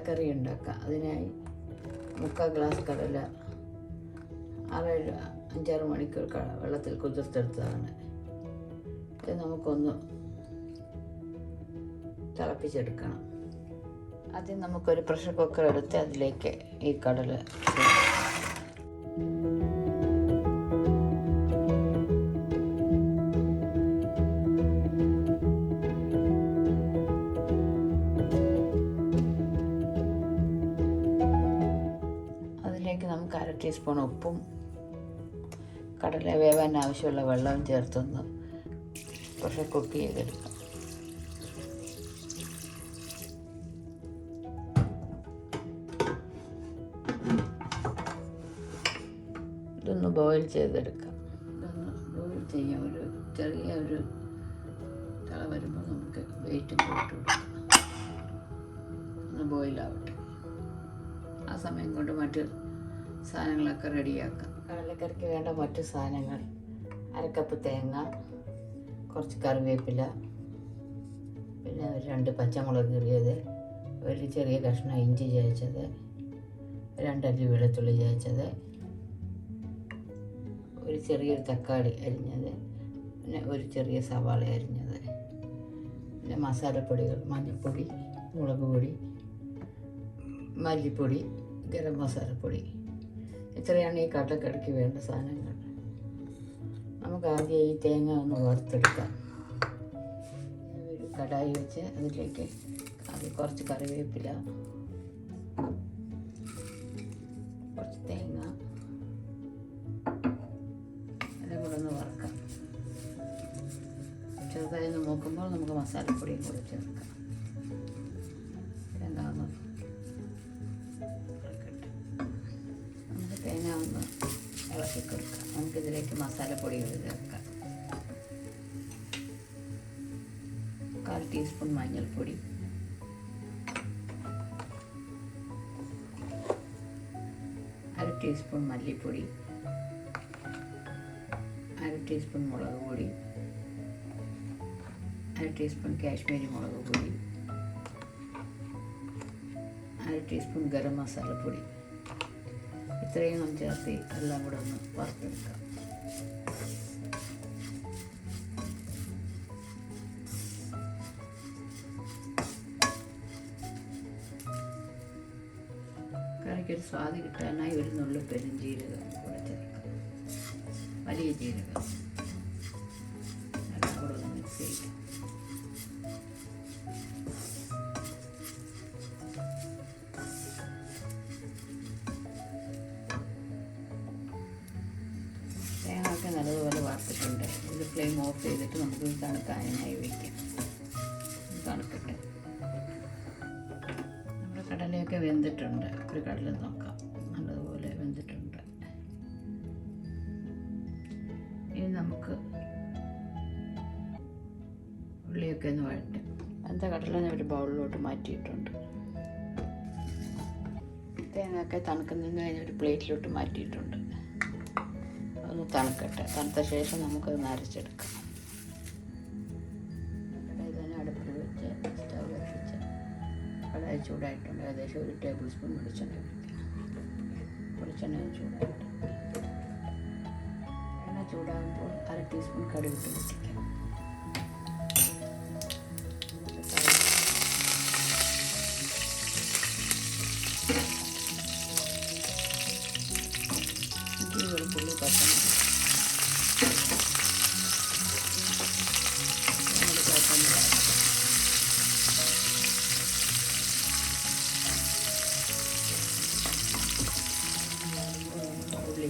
കടലക്കറി ഉണ്ടാക്കാം. അതിനായി 3/4 ഗ്ലാസ് കടല 5-6 മണിക്കൂർ വെള്ളത്തിൽ കുതിർത്തെടുത്തതാണ്. ഇത് നമുക്കൊന്ന് തിളപ്പിച്ചെടുക്കണം. ആദ്യം നമുക്കൊരു പ്രഷർ കുക്കർ എടുത്ത് അതിലേക്ക് ഈ കടല നമുക്ക് 1/2 ടീസ്പൂൺ ഉപ്പും കടല വേവാൻ ആവശ്യമുള്ള വെള്ളവും ചേർത്തൊന്ന് പ്രഷർ കുക്ക് ചെയ്തെടുക്കാം. ഇതൊന്ന് ബോയിൽ ചെയ്തെടുക്കാം. ഇതൊന്ന് ബോയിൽ ചെയ്യാം. ചെറിയ തിള വരുമ്പോൾ നമുക്ക് വെയിറ്റ് പോയിട്ട് കൊടുക്കാം. ഒന്ന് ബോയിലാവട്ടെ. ആ സമയം കൊണ്ട് മറ്റ് സാധനങ്ങളൊക്കെ റെഡിയാക്കാം. കടലക്കറിക്ക് വേണ്ട മറ്റു സാധനങ്ങൾ: 1/2 കപ്പ് തേങ്ങ, കുറച്ച് കറിവേപ്പില, പിന്നെ 2 പച്ചമുളക് കീറിയത്, ഒരു ചെറിയ കഷ്ണം ഇഞ്ചി ചതച്ചത്, 2 അല്ലി വെളുത്തുള്ളി ചതച്ചത്, ഒരു ചെറിയൊരു തക്കാളി അരിഞ്ഞത്, പിന്നെ ഒരു ചെറിയ സവാള അരിഞ്ഞത്, പിന്നെ മസാലപ്പൊടികൾ: മഞ്ഞൾപ്പൊടി, മുളക് പൊടി, മല്ലിപ്പൊടി, ഗരം മസാലപ്പൊടി. ഇത്രയാണ് ഈ കടലക്കറിക്ക് വേണ്ട സാധനങ്ങൾ. നമുക്ക് ആദ്യം ഈ തേങ്ങ ഒന്ന് വറുത്തെടുക്കാം. ഒരു കടായി വെച്ച് അതിലേക്ക് ആദ്യം കുറച്ച് കറിവേപ്പില, കുറച്ച് തേങ്ങ എല്ലാം കൂടെ ഒന്ന് വറുക്കാം. ചെറുതായി ഒന്ന് നോക്കുമ്പോൾ നമുക്ക് മസാലപ്പൊടിയും കൂടെ ചേർക്കാം. തേങ്ങ ഒന്ന് ഇളക്കി കൊടുക്കാം. നമുക്കിതിലേക്ക് മസാലപ്പൊടികൾ ചേർക്കാം. 1/4 ടീസ്പൂൺ മഞ്ഞൾപ്പൊടി, 1/2 ടീസ്പൂൺ മല്ലിപ്പൊടി, 1/2 ടീസ്പൂൺ മുളക് പൊടി, 1/2 ടീസ്പൂൺ കാശ്മീരി മുളക് പൊടി, 1/2 ടീസ്പൂൺ ഗരം മസാലപ്പൊടി. ഇത്രയും ഒന്ന് ചേർത്ത് എല്ലാം കൂടെ ഒന്ന് വറുത്തെടുക്കാം. കറിക്കൊരു സ്വാദ് കിട്ടാനായി ഒരു നുള്ളു പെരുംജീരകം കൂടെ ചേർക്കാം. വലിയ ജീരകം എല്ലാം കൂടെ ഒന്ന് മിക്സ് ചെയ്യാം. തേങ്ങയൊക്കെ നല്ലതുപോലെ വറുത്തിട്ടുണ്ട്. ഇത് ഫ്ലെയിം ഓഫ് ചെയ്തിട്ട് നമുക്ക് തണുക്കാനായി വയ്ക്കാം. തണുക്കട്ടെ. നമ്മുടെ കടലയൊക്കെ വെന്തിട്ടുണ്ട്. ഒരു കടല നോക്കാം. നല്ലതുപോലെ വെന്തിട്ടുണ്ട്. ഇനി നമുക്ക് ഉള്ളിയൊക്കെ ഒന്ന് വഴറ്റാം. വെന്ത കടല ഞാൻ ഒരു ബൗളിലോട്ട് മാറ്റിയിട്ടുണ്ട്. തേങ്ങയൊക്കെ തണുക്കുന്നതിന് കഴിഞ്ഞ് ഒരു പ്ലേറ്റിലോട്ട് മാറ്റിയിട്ടുണ്ട്. ഒന്ന് തണുക്കട്ടെ. തണുത്ത ശേഷം നമുക്കത് അരച്ചെടുക്കാം. കടായി അടുപ്പിൽ വെച്ച് സ്റ്റവ് കത്തിച്ച് കടായി ചൂടായിട്ടുണ്ട്. ഏകദേശം 1 ടേബിൾ സ്പൂൺ വെളിച്ചെണ്ണ ഒഴിക്കാം. വെളിച്ചെണ്ണ ചൂടായിട്ട് എണ്ണ ചൂടാകുമ്പോൾ 1/2 ടീസ്പൂൺ കടുക് ഇട്ട് പൊട്ടിക്കാം. വെളുത്തുള്ളി പച്ചമുളക് ഉള്ളി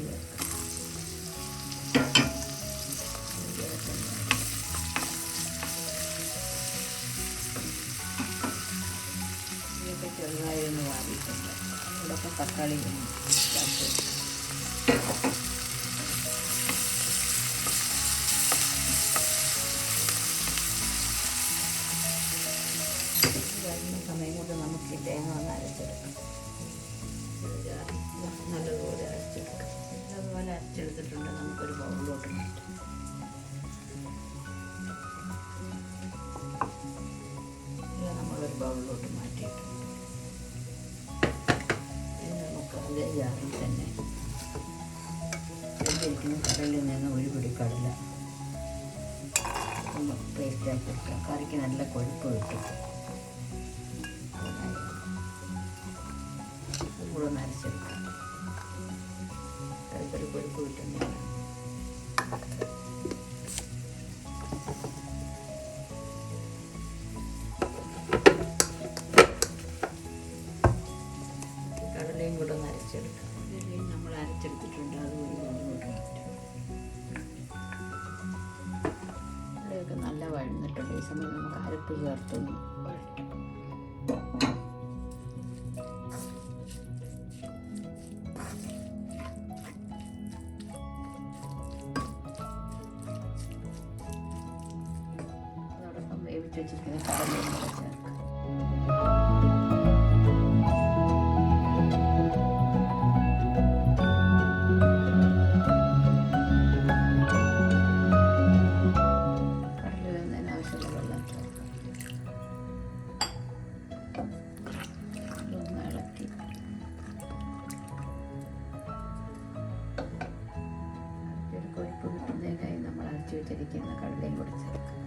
ഇതൊക്കെ ചെറുതായി ഒന്ന് വാടിയിട്ടുണ്ട്. അതോടൊപ്പം തക്കാളി ചേർത്ത് സമയം കൊണ്ട് നമുക്ക് ഈ തേങ്ങ ഒന്ന് അരച്ചെടുക്കാം. നല്ലതുപോലെ അരച്ചെടുക്കാം. നല്ലതുപോലെ അരച്ചെടുത്തിട്ടുണ്ട്. നമുക്കൊരു ബൗളിലോട്ട് മാറ്റാം. നമ്മളൊരു ബൗളിലോട്ട് മാറ്റിയിട്ടുണ്ട്. അതേ ജാറിൽ തന്നെ വെന്തിരിക്കുന്ന കടലിൽ നിന്ന് ഒരു പിടി കടല ഒന്ന് പേസ്റ്റാക്കി എടുക്കുക. കറിക്ക് നല്ല കൊഴുപ്പ് കിട്ടും. കൂടെ ഒന്ന് അരച്ചെടുക്കാം. കറിക്കൊരു കൊഴുപ്പ് കിട്ടുന്നില്ല. കടലയും കൂടെ ഒന്ന് അരച്ചെടുക്കാം. കടലയും നമ്മൾ അരച്ചെടുത്തിട്ടുണ്ട്. അത് ഒരു കൊണ്ടുപോയിട്ട് കടലയൊക്കെ നല്ല വഴന്നിട്ടുണ്ട്. ഈ സമയം നമുക്ക് അരപ്പ് ചേർത്തൊന്ന് വഴറ്റും. അതോടൊപ്പം വേവിച്ച് വെച്ചിരിക്കുന്ന കടലയും കൂടെ ചേർക്കാം. കൊഴുപ്പ് കിട്ടുന്നതിനായി നമ്മൾ അരച്ച് വെച്ചിരിക്കുന്ന കടലയും കൂടെ ചേർക്കാം.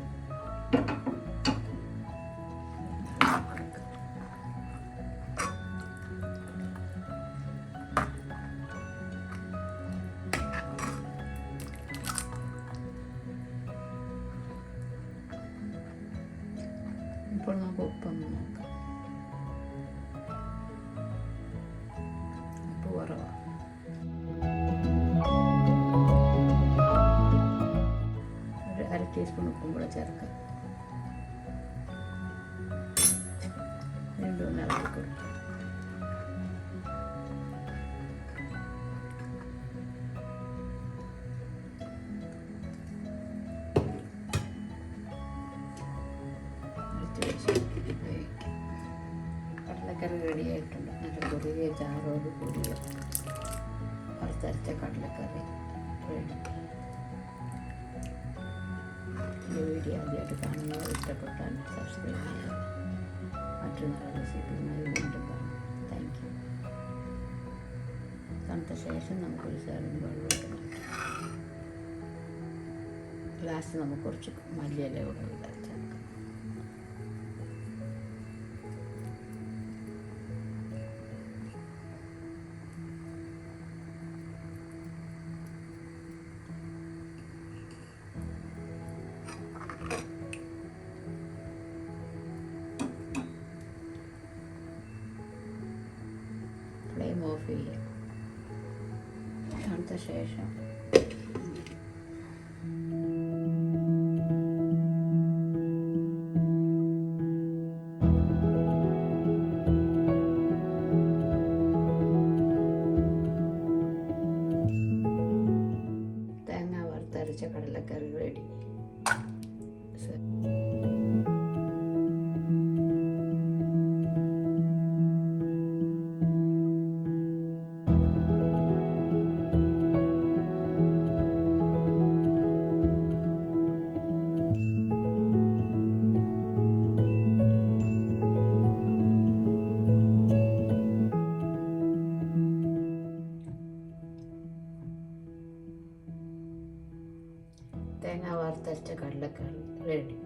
ഇപ്പോൾ നമുക്ക് ഉപ്പൊന്ന് നോക്കാം. ഉപ്പ് കുറവാണ്. അര ടീസ്പൂൺ ഉപ്പും കൂടെ ചേർക്കാം. വീണ്ടും ഒന്ന് ഇളക്കി കൊടുക്കാം. കടലക്കറി റെഡിയായിട്ടുണ്ട്. നല്ല കുറുകിയ ചാറോട് കൂടിയ വറുത്തരച്ച കടലക്കറി റെഡി. ഈ വീഡിയോ ആദ്യമായിട്ട് കാണുന്നവർ ഇഷ്ടപ്പെട്ടാൽ സബ്സ്ക്രൈബ് ചെയ്യുക. മറ്റൊരു നല്ല റെസിപ്പിയുമായി വീണ്ടും കാണാം. Thank you. തണുത്ത ശേഷം നമുക്കൊരു സെർവിങ് ബൗളിലോട്ട് മാറ്റാം. ലാസ്റ്റ് നമുക്ക് കുറച്ച് മല്ലിയില കൂടെ ചേർക്കാം. ഫ്ലെയിം ഓഫ് ചെയ്യാം. തണുത്ത ശേഷം തേങ്ങ വറുത്തരച്ച കടലക്കറി റെഡി. തേങ്ങ വറുത്തരച്ച കടലക്കറി റെഡി.